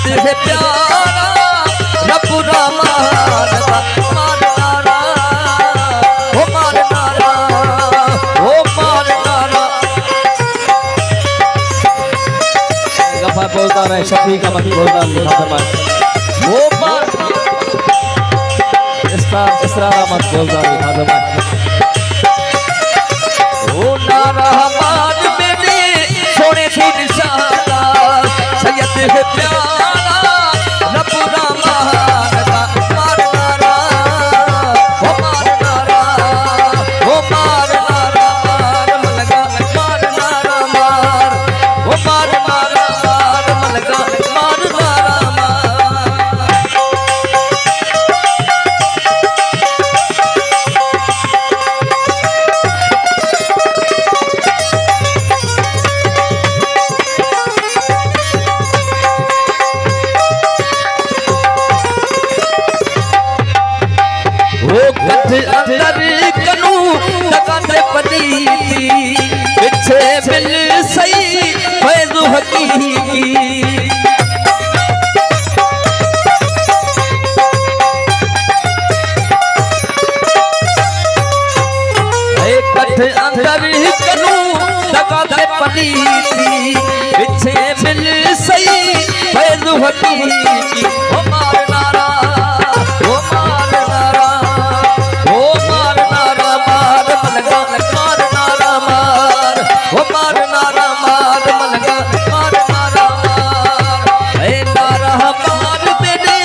है प्यारा रब रहमान का मार नारा हो मार नारा हो मार नारा। गफा बोलता रहे शफी का मत बोलता लिखा फरमाए वो मार इसरारा मत बोलता लिखा फरमाए ओ नारा मान मेरे सोने से निशाना सैयद है प्यारा रब रहमान का मार नारा हो मार नारा हो मार नारा मार मलगा मार नारा मार हो मार नारा मार मलगा मार नारा मार। अंदर कनू तकाते पनीती पीछे मिल सही फैज़ हकीकी कठ अंदर कनू तकाते पनीती पीछे मिल सही फैज़ हकीकी हो मार नारा हो मार नारा हो मार नारा मार मलगा मार नारा मार हो मार नारा मार मलगा मार नारा मार ए नारा मार मेरे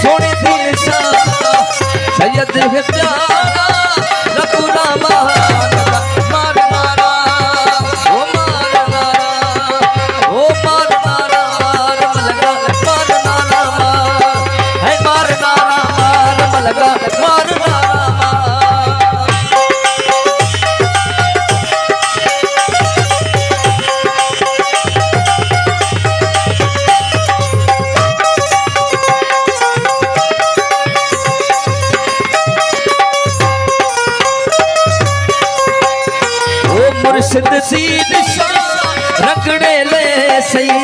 सोने दी निशाना सैयद है प्यारा रब रहमान का मार नारा हो मार नारा हो मार नारा मार मलगा मार नारा मार है मार नारा मार मलगा मार नारा मार। ओ मुर्शिद सी निशान रगड़े ले सही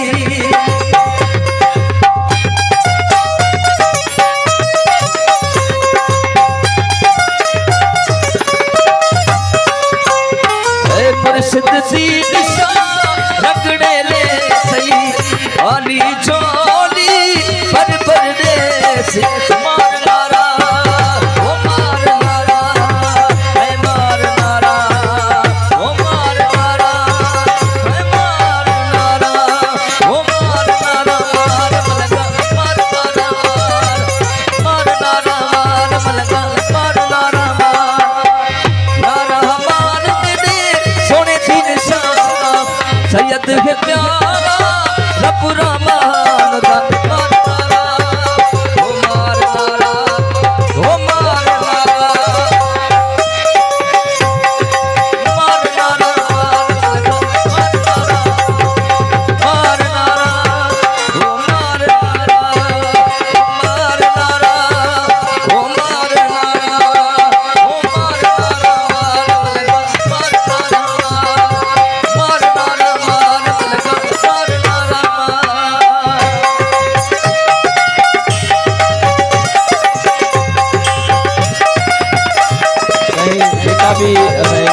मुर्शिद सी निशान रगड़े ले सही आली झोली पर देसी मार नारा हो मार नारा है मार नारा हो मार नारा है मार नारा हो मार नारा मार मलगा मार नारा मार नारा मार मलगा मार नारा नारा मान मेरे सोने सी निशाना सैयद है प्यारा रब रहमान का मार नारा हो मार नारा हो मार नारा मार नारा मार नारा मार नारा हो मार नारा मार नारा हो मार नारा हो मार नारा मार नारा मार नारा मार मलगा मार नारा भी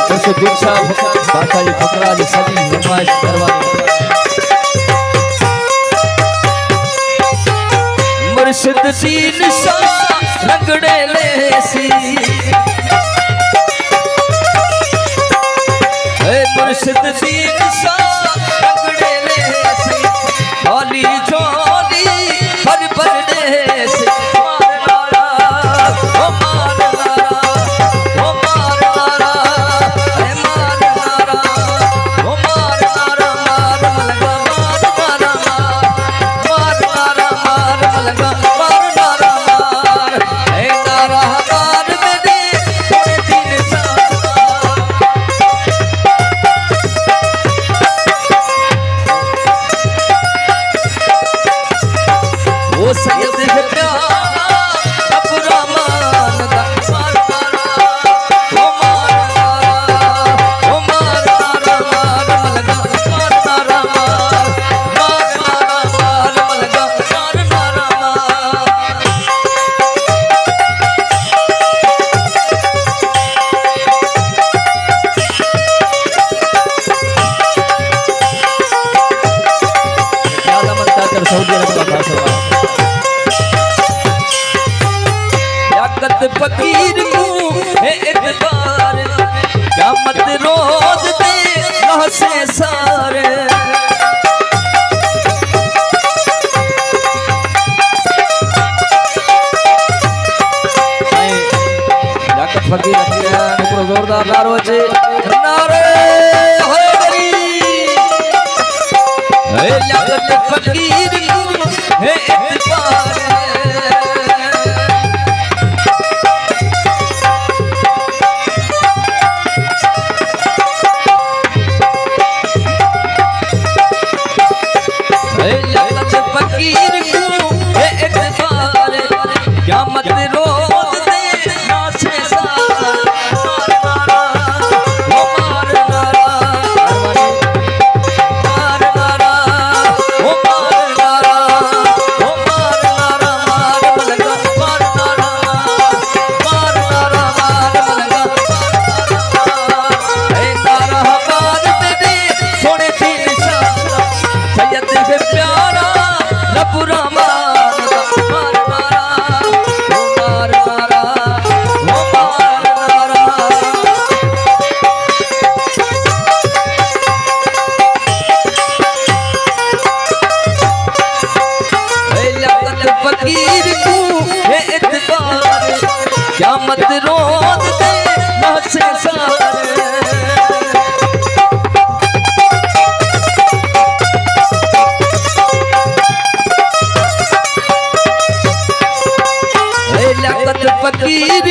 खुशुद्दीन साहब बादशाह जी फकरा जी सभी फरमाइश करवानी मुर्शिद सी निशान रगड़े ले सी मुर्शिद सी निशान रगड़े ले सी झोली झोली पर दे सी मार नारा ओ मार नारा ओ मार नारा ए मार नारा ओ मार नारा मार मलगा मार नारा मार नारा मार मलगा मार नारा मार ए नारा मार मेरे थोड़े दिन वो सैयद है प्यारा रब रहमान का मार नारा ओ मार नारा ओ मार नारा मार मलगा मार नारा मार नारा मार मलगा मार नारा याकत फकीर को है इतबार क्या मत रोज दे से सारे याकत फकीर ऊपर जोरदार नारो छे नारे हरी याकत फकीर है इतबार फकीर को है इतबार क्या मत रोज दे से सारा नारा ओ मार नारा मार नारा ओ मार नारा ओ मार नारा मार मलंगा मार नारा मार मलंगा ए नारा हमार तेरे सोने थी निशान सैयद के प्यारा पूरा मार नारा ओ मार नारा ओ मार नारा याकत फकीर को है इतबार क्या मत रोज दे से सारे याकत फकीर